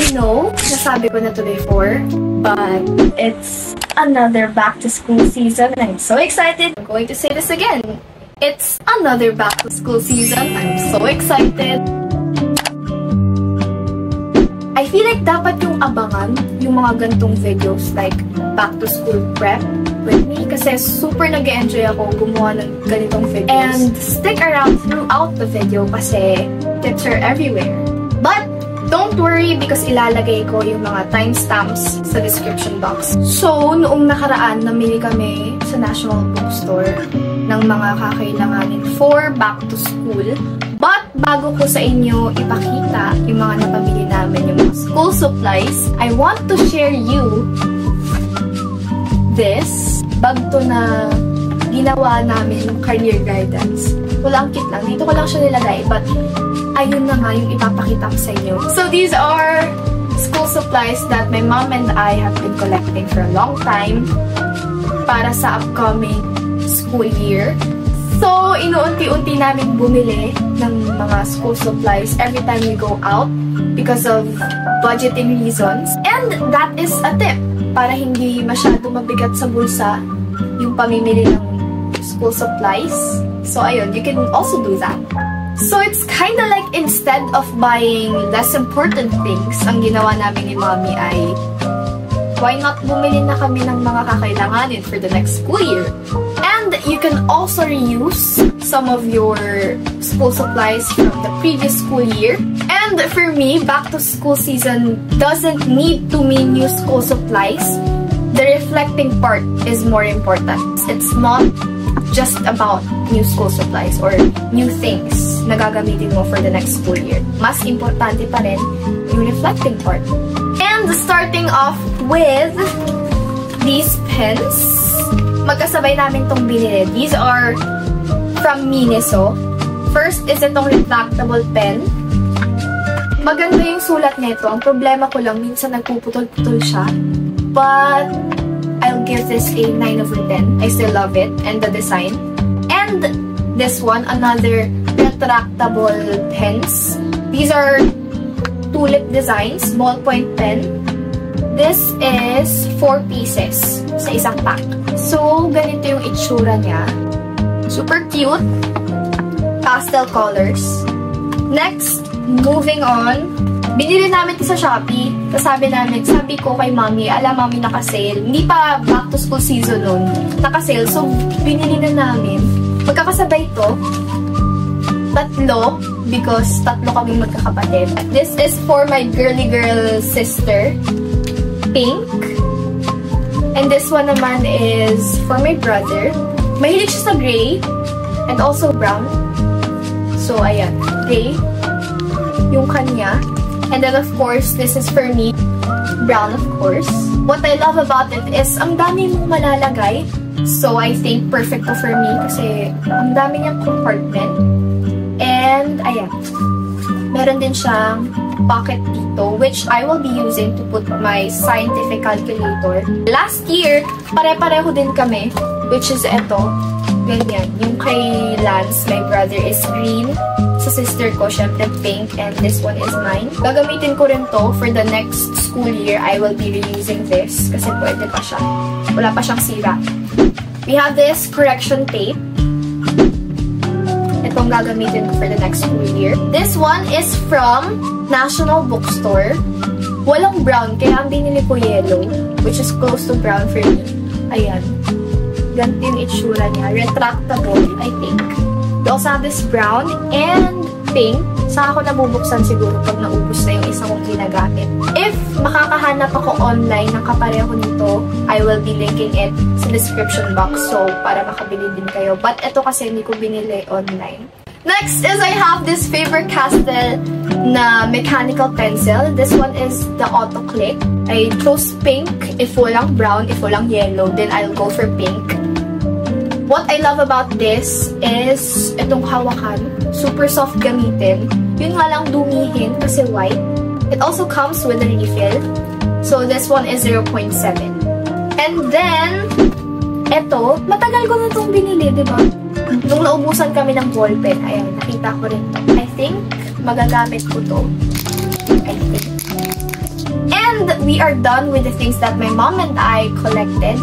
I know, nasabi ko na to before, but it's another back-to-school season and I'm so excited. I'm going to say this again. It's another back-to-school season. I'm so excited. I feel like dapat yung abangan yung mga gantong videos like back-to-school prep with me kasi super nag-enjoy ako gumawa ng ganitong videos. And stick around throughout the video kasi tips are everywhere. But don't worry because ilalagay ko yung mga timestamps sa description box. So, noong nakaraan, namili kami sa National Bookstore ng mga kakailanganin for back to school. But, bago ko sa inyo ipakita yung mga napamili namin, yung mga school supplies, I want to share you this bag to na ginawa namin ng career guidance. Wala, ang cute lang. Dito ko lang siya nilagay, but ayun na nga yung ipapakita ko sa inyo. So, these are school supplies that my mom and I have been collecting for a long time para sa upcoming school year. So, inuunti-unti namin bumili ng mga school supplies every time we go out because of budgeting reasons. And that is a tip para hindi masyado mabigat sa bulsa yung pamimili ng school supplies. So, ayun, you can also do that. So, it's kinda like instead of buying less important things, ang ginawa namin ni Mommy ay why not bumili na kami ng mga kakailanganin for the next school year? And you can also reuse some of your school supplies from the previous school year. And for me, back to school season doesn't need to mean new school supplies. The reflecting part is more important. It's not just about new school supplies or new things na gagamitin mo for the next school year. Mas importante pa rin yung reflecting part. And starting off with these pens. Magkasabay namin itong binili. These are from Miniso. First is itong retractable pen. Maganda yung sulat nito. Ang problema ko lang, minsan nagpuputol-putol siya. But I'll give this a 9 over 10. I still love it and the design. And this one, another retractable pens. These are tulip designs, ballpoint pen. This is 4 pieces sa isang pack. So, ganito yung itsura niya. Super cute. Pastel colors. Next, moving on. Binili namin ito sa Shopee. Tapos sabi ko kay Mommy, alam Mommy naka-sale. Hindi pa back to school season nun. Naka-sale. So, binili na namin. Magkakasabay ito. Tatlo. Because tatlo kaming magkakapatid. This is for my girly girl sister. Pink. And this one naman is for my brother. Mahilig siya sa gray. And also brown. So, ayan. Gray. Yung kanya. And then, of course, this is for me. Brown, of course. What I love about it is, ang dami mong malalagay. So, I think perfect to for me kasi ang dami niyang compartment. And, ayan. Meron din siyang pocket dito, which I will be using to put my scientific calculator. Last year, pare-pareho din kami, which is ito. Ganyan. Yung kay Lance, my brother, is green. Sa sister ko, syempre pink, and this one is mine. Gagamitin ko rin to for the next school year. I will be reusing this kasi pwede pa siya. Wala pa siyang sira. We have this correction tape. Itong gagamitin ko for the next school year. This one is from National Bookstore. Walang brown, kaya ang binili ko yellow, which is close to brown for me. Ayan. Ganito yung itsura niya. Retractable, I think. We also have this brown and pink. Saka ako nabubuksan siguro pag naubos na yung isa kong ginagamit. If makakahanap ako online ng kapareho nito, I will be linking it sa description box. So, para makabili din kayo. But ito kasi hindi ko binili online. Next is I have this Faber-Castell na mechanical pencil. This one is the Auto Click. I chose pink if walang brown, if walang yellow, then I'll go for pink. What I love about this is itong hawakan. Super soft gamitin. Yun nga lang dumihin kasi white. It also comes with a refill. So this one is 0.7. And then, eto, matagal ko na itong binili, diba? Nung naubusan kami ng ballpen, ayan, nakita ko rin to. I think, magagamit ko to. I think. we are done with the things that my mom and I collected.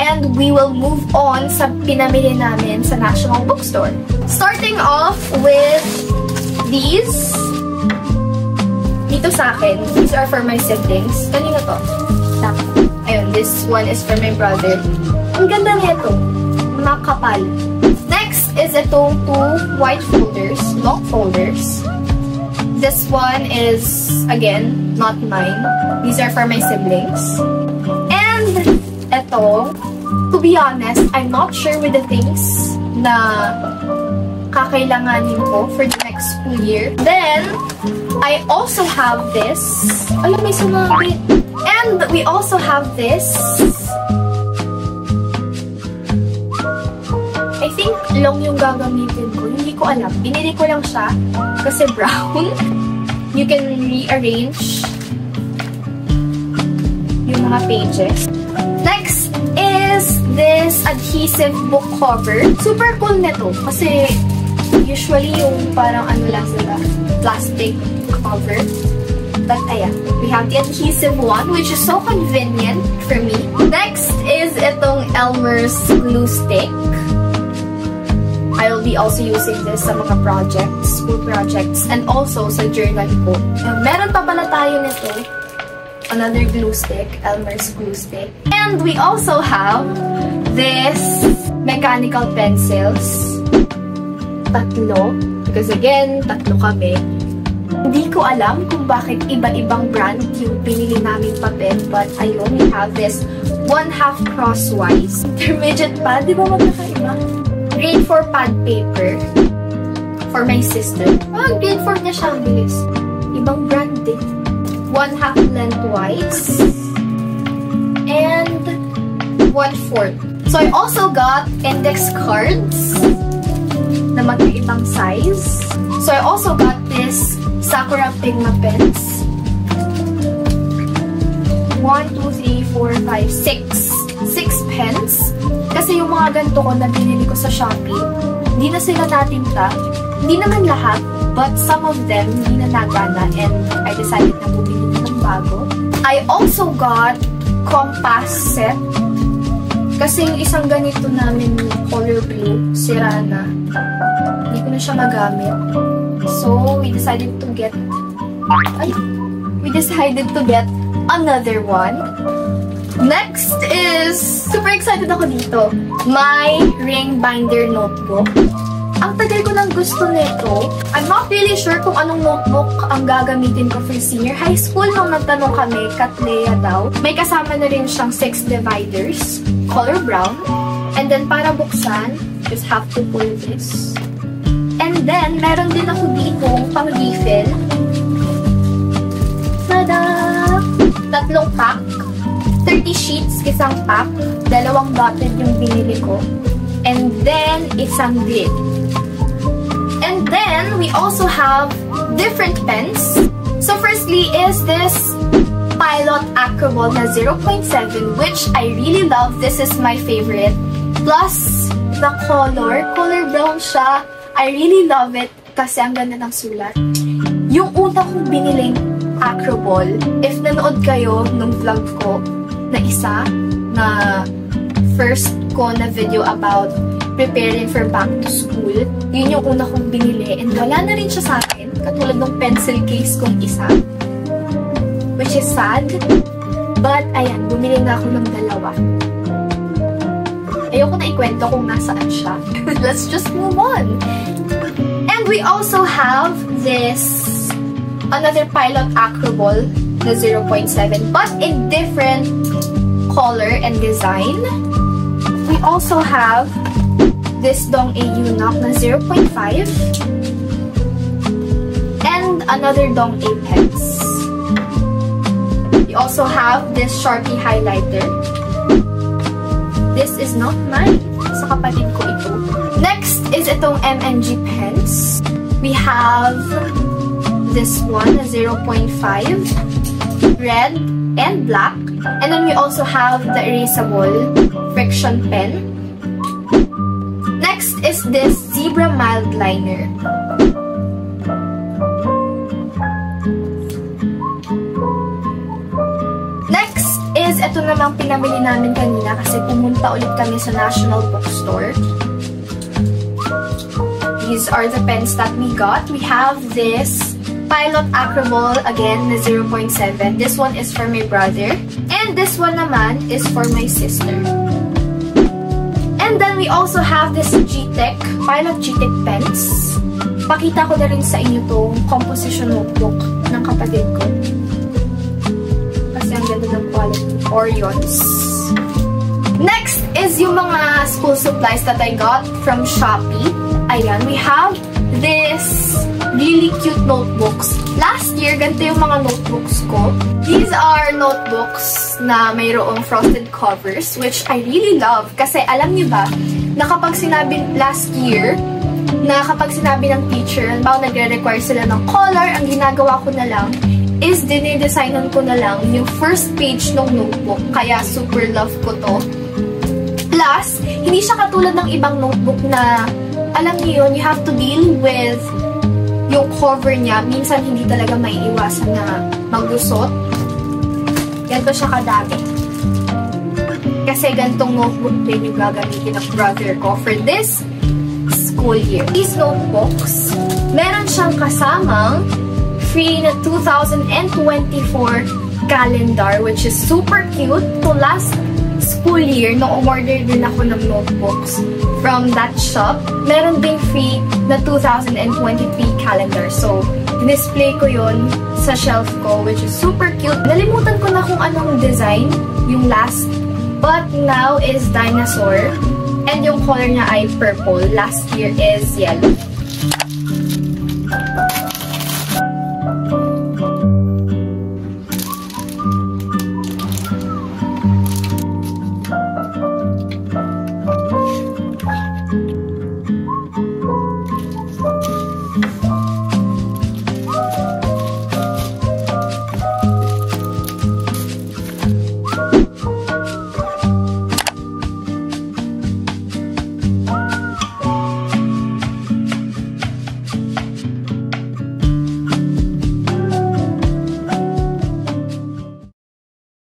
And we will move on sa pinamili namin sa National Bookstore. Starting off with these. Dito sa akin, these are for my siblings. Kanina to? Ayun, this one is for my brother. Ang ganda nito. Makapal. Next is itong two white folders, long folders. This one is, again, not mine. These are for my siblings. And ito, to be honest, I'm not sure with the things na kakailanganin ko for the next school year. Then, I also have this. Ay, may sumabit. And we also have this. I think long yung gagamitin ko. Hindi ko alam. Binili ko lang siya kasi brown. You can rearrange yung mga pages. Next is this adhesive book cover. Super cool nito kasi usually yung parang ano lang sila, plastic cover. But ayan, we have the adhesive one, which is so convenient for me. Next is itong Elmer's glue stick. I will be also using this sa mga projects, school projects, and also sa journal ko. Meron pa pala tayo nito. Another glue stick, Elmer's glue stick. And we also have this mechanical pencils. Tatlo. Because again, tatlo kami. Hindi ko alam kung bakit iba-ibang brand yung pinili namin papel. But ayun, we have this 1/2 crosswise. Intermediate pad, di ba magkakaiba? Grade 4 pad paper for my sister. Oh, grade 4 na siya, ang bilis. Ibang brand din. 1/2 lengthwise. And 1/4. So I also got index cards na magkaibang size. So I also got this Sakura Pigma pens. 1, 2, 3, 4, 5, 6. 6 pens. Kasi yung mga ganito ko na binili ko sa Shopee, hindi na sila natinta. Hindi naman lahat, but some of them hindi na nagana and I decided na bumili ng bago. I also got compass set. Kasi yung isang ganito namin color blue, sira na. Hindi ko na siya magamit. So, we decided to get another one. Next is, super excited ako dito, my ring binder notebook. Ang tagal ko nang gusto nito. I'm not really sure kung anong notebook ang gagamitin ko for senior high school. Nung nagtanong kami, Katlea daw. May kasama na rin siyang 6 dividers, color brown. And then para buksan, just have to pull this. And then, meron din ako dito pang refill. Tada! 3 pack. 30 sheets, isang pack. 2 dotted yung binili ko. And then, isang grid. And then, we also have different pens. So, firstly is this Pilot Acroball na 0.7, which I really love. This is my favorite. Plus, the color brown siya. I really love it kasi ang ganda ng sulat. Yung una kong biniling Acroball, if nanood kayo nung vlog ko na isa, na first ko na video about preparing for back to school, yun yung una kong binili. And wala na rin siya sa akin, katulad ng pencil case kong isa. Which is sad. But, ayan, bumili na ako ng 2. Ayoko na ikwento kung nasaan siya. Let's just move on. And we also have this, another Pilot Acroball na 0.7, but in different color and design. We also have this Dong A Eunuch na 0.5 and another Dong A pens. We also have this Sharpie highlighter. This is not mine. Sa kapatid ko ito. Next is itong MNG pens. We have this one na 0.5, red and black. And then we also have the erasable friction pen. Next is this Zebra Mild Liner. ito namang pinamili namin kanina kasi pumunta ulit kami sa National Bookstore. These are the pens that we got. We have this Pilot Acroball, again, na 0.7. This one is for my brother. And this one naman is for my sister. And then we also have this G-Tech, Pilot G-Tech pens. Pakita ko na rin sa inyo tong composition notebook ng kapatid ko. Kasi ang ganda ng quality. Orions. Next is yung mga school supplies that I got from Shopee. Ayan, we have this really cute notebooks. Last year, ganito yung mga notebooks ko. These are notebooks na mayroong frosted covers, which I really love. Kasi alam niyo ba, na kapag sinabi last year, na kapag sinabi ng teacher, halimbawa nagre-require sila ng color, ang ginagawa ko na lang is dinidesignan ko na lang yung first page ng notebook. Kaya super love ko to. Plus, hindi siya katulad ng ibang notebook na alam niyo yun, you have to deal with yung cover niya. Minsan, hindi talaga maiiwasan na maglusot. Ganito siya kadami. Kasi ganitong notebook din yung gagamitin ng brother ko for this school year. These notebooks, meron siyang kasamang free na 2024 calendar, which is super cute. So, last school year, nung umorder din ako ng notebooks from that shop, meron ding free na 2023 calendar. So, display ko yon sa shelf ko, which is super cute. Nalimutan ko na kung anong design yung last, but now is dinosaur. And yung color niya ay purple. Last year is yellow.